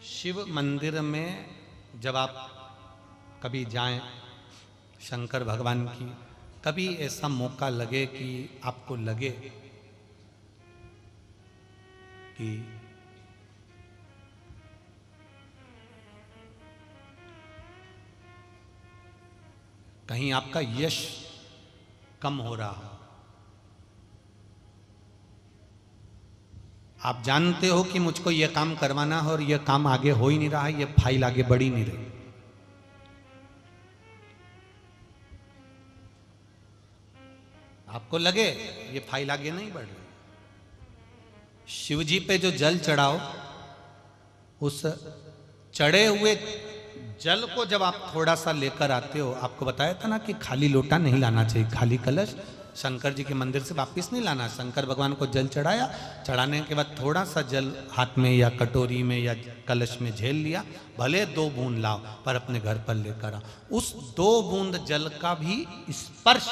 शिव मंदिर में जब आप कभी जाएं शंकर भगवान की, कभी ऐसा मौका लगे कि आपको लगे कि कहीं आपका यश कम हो रहा हो, आप जानते हो कि मुझको यह काम करवाना है और यह काम आगे हो ही नहीं रहा है, यह फाइल आगे बढ़ ही नहीं रही, आपको लगे ये फाइल आगे नहीं बढ़ रही, शिव जी पे जो जल चढ़ाओ, उस चढ़े हुए जल को जब आप थोड़ा सा लेकर आते हो, आपको बताया था ना कि खाली लोटा नहीं लाना चाहिए, खाली कलश शंकर जी के मंदिर से वापस नहीं लाना। शंकर भगवान को जल चढ़ाया, चढ़ाने के बाद थोड़ा सा जल हाथ में या कटोरी में या कलश में झेल लिया, भले 2 बूंद लाओ पर अपने घर पर लेकर आओ। उस 2 बूंद जल का भी स्पर्श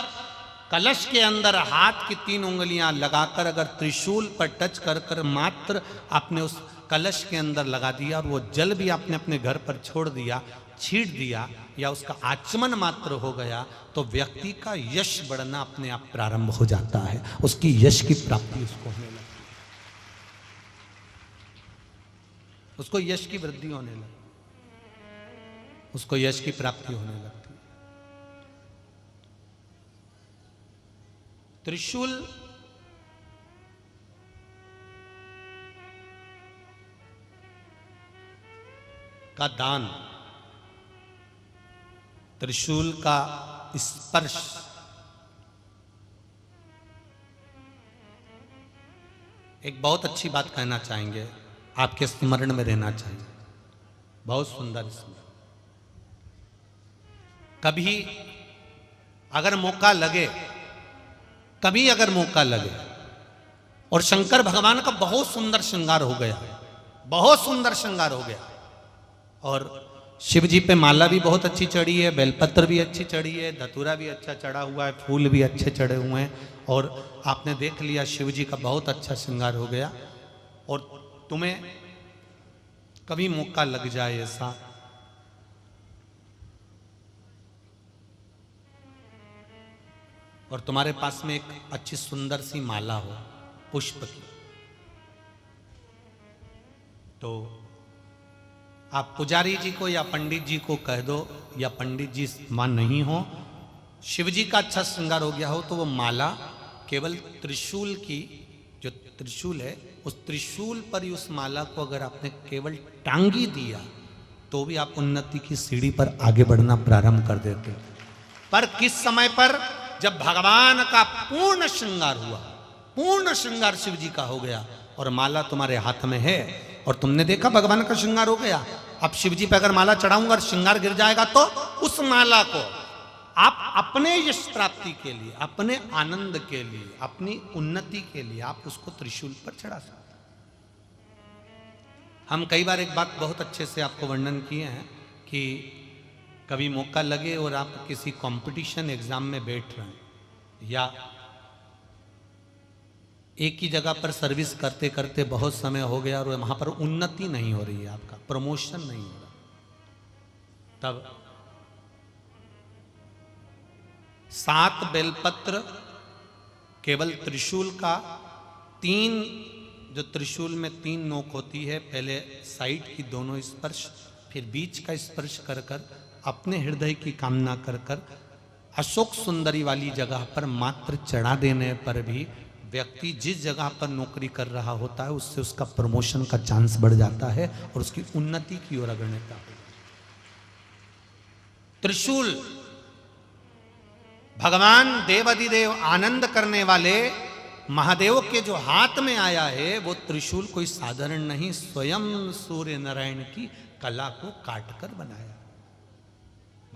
कलश के अंदर हाथ की 3 उंगलियां लगाकर अगर त्रिशूल पर टच कर कर मात्र आपने उस कलश के अंदर लगा दिया और वो जल भी आपने अपने घर पर छोड़ दिया, छीट दिया या उसका आचमन मात्र हो गया, तो व्यक्ति का यश बढ़ना अपने आप प्रारंभ हो जाता है, उसकी यश की प्राप्ति उसको होने लगती है, उसको यश की वृद्धि होने लगती, उसको यश की प्राप्ति होने लगती है। त्रिशूल का दान, त्रिशूल का स्पर्श एक बहुत अच्छी बात कहना चाहेंगे, आपके स्मरण में रहना चाहिए, बहुत सुंदर स्मरण। कभी अगर मौका लगे, कभी अगर मौका लगे और शंकर भगवान का बहुत सुंदर श्रृंगार हो गया, बहुत सुंदर श्रृंगार हो गया और शिव जी पे माला भी बहुत अच्छी चढ़ी है, बेलपत्र भी अच्छी चढ़ी है, धतूरा भी अच्छा चढ़ा हुआ है, फूल भी अच्छे चढ़े हुए हैं और आपने देख लिया शिव जी का बहुत अच्छा श्रृंगार हो गया और तुम्हें कभी मौका लग जाए ऐसा और तुम्हारे पास में एक अच्छी सुंदर सी माला हो पुष्प की, तो आप पुजारी जी को या पंडित जी को कह दो, या पंडित जी मान नहीं हो, शिव जी का अच्छा श्रृंगार हो गया हो, तो वो माला केवल त्रिशूल की, जो त्रिशूल है उस त्रिशूल पर ही उस माला को अगर आपने केवल टांगी दिया तो भी आप उन्नति की सीढ़ी पर आगे बढ़ना प्रारंभ कर देते हैं। पर किस समय पर? जब भगवान का पूर्ण श्रृंगार हुआ, पूर्ण श्रृंगार शिव जी का हो गया और माला तुम्हारे हाथ में है और तुमने देखा भगवान का श्रृंगार हो गया। अब शिव जी पे अगर माला चढ़ाऊंगा और श्रृंगार गिर जाएगा तो उस माला को आप अपने यश प्राप्ति के लिए, अपने आनंद के लिए, अपनी उन्नति के लिए आप उसको त्रिशूल पर चढ़ा सकते हैं। हम कई बार एक बात बहुत अच्छे से आपको वर्णन किए हैं कि कभी मौका लगे और आप किसी कंपटीशन एग्जाम में बैठ रहे हैं या एक ही जगह पर सर्विस करते करते बहुत समय हो गया और वहां पर उन्नति नहीं हो रही है, आपका प्रमोशन नहीं हो रहा, तब 7 बेलपत्र केवल त्रिशूल का, 3 जो त्रिशूल में 3 नोक होती है, पहले साइड की दोनों स्पर्श, फिर बीच का स्पर्श कर कर अपने हृदय की कामना कर कर अशोक सुंदरी वाली जगह पर मात्र चढ़ा देने पर भी व्यक्ति जिस जगह पर नौकरी कर रहा होता है उससे उसका प्रमोशन का चांस बढ़ जाता है और उसकी उन्नति की ओर अग्रसर होता है। त्रिशूल भगवान देवाधिदेव आनंद करने वाले महादेव के जो हाथ में आया है वो त्रिशूल कोई साधारण नहीं, स्वयं सूर्य नारायण की कला को काट कर बनाया।